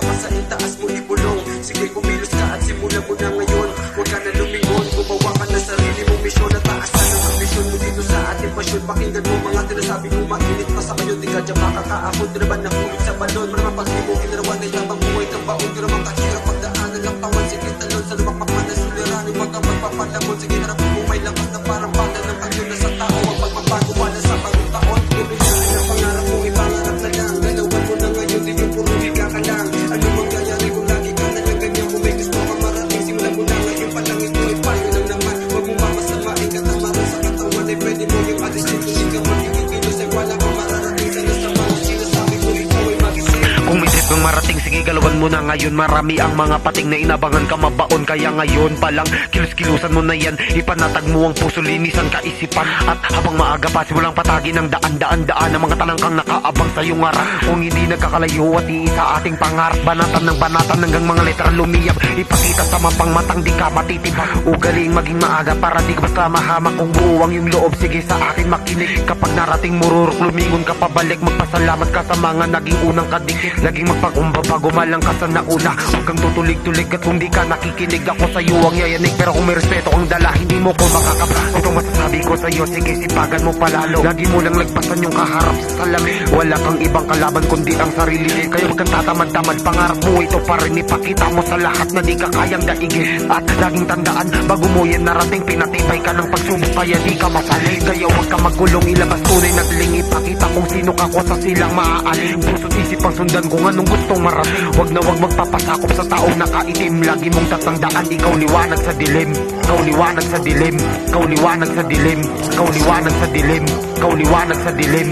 ka sa itaas mo ibulong. Sige kumilos ka at simulan mo na ngayon. Huwag ka na lumingon, gumawa ka na sarili mong misyon. At taasan ang ambisyon mo dito sa ating pasyon. Pakinggan mo mga tinasabi kong mainit pa sa kayo. Di ka dyan makakaahon, di naman nakulog sa balon. Maramang pag-ibo, kinarawan ay tabang buhay ng baon. Di naman kahirap pagdaanan ng tawan. Sige talon sa lumakpak man na suliranin. Huwag kang magpapalamon, sige harap mo may lakas na parang banda ng pagyo na sa tao. Ang pagbabago wala sa bagong taon. Tuloy na pangarap mo, ipangarap na lang. Galawan mo na ngayon, di yung puro higa ka lang. Ano mangyayari kung lagi ka na lang ganyan? Kung may gusto ka marating, simulan mo na ngayon pa lang. Ito ay payo lang naman. Huwag mo mamasamain ka tamaran sa katawan. Ay pwede mo yung alisin. Kung di ka magkikilos ay wala kang mararating. Sana sa mga sinasabi ko ito ay magising. Kung may trip ng marating, sige galawan mo na ngayon. Marami ang mga pating na inabangan ka mabaon. Kaya ngayon pa lang, kilos-kilusan mo na yan. Ipanatag mo ang puso, linisan kaisipan. At habang maaga pa, simulang patagin ng daan-daan-daan ng mga talangkang nakaabang sa iyong harap. Kung hindi nagkakalayo at iisa ating pangarap, banatan ng banatan hanggang mga letra lumiyap. Ipakita sa mapang matang di ka matitibak. Ugaling maging maaga para di ka basta mahamak. Kung buwang yung loob, sige sa akin makinig. Kapag narating mururok, lumingon ka pabalik. Magpasalamat ka sa mga naging unang kadikit. Laging magpakumbaba, gumalang ka sa nauna. Huwag kang tutulig-tulig at kung di ka nakikinig, ako sa'yo ang yayanig. Pero kung may respeto kang dala, hindi mo ko makakapa. Ito masasabi ko sa'yo, sige sipagan mo palalo. Lagi mo lang lagpasan yung kaharap sa salamin. Wala kang ibang kalaban kundi ang sarili. Kaya huwag kang tatamad-tamad, pangarap mo ito pa rin. Ipakita mo sa lahat na di ka kayang daigin. At laging tandaan, bago mo yan narating, pinatibay ka ng pagsubok. Kaya di ka masanay, kaya huwag ka magkulong. Ilabas tunay na tiling, ipakita kung sino ka ko sa silang maaaling. Puso't isip ang sundan kung anong gustong marating. Huwag na huwag magpapasakop sa taong nakaitim. Lagi mong tatandaan, ikaw liwanag sa dilim. Ikaw liwanag sa dilim. Ikaw liwanag sa dilim. Ikaw liwanag sa dilim. Ikaw liwanag sa dilim.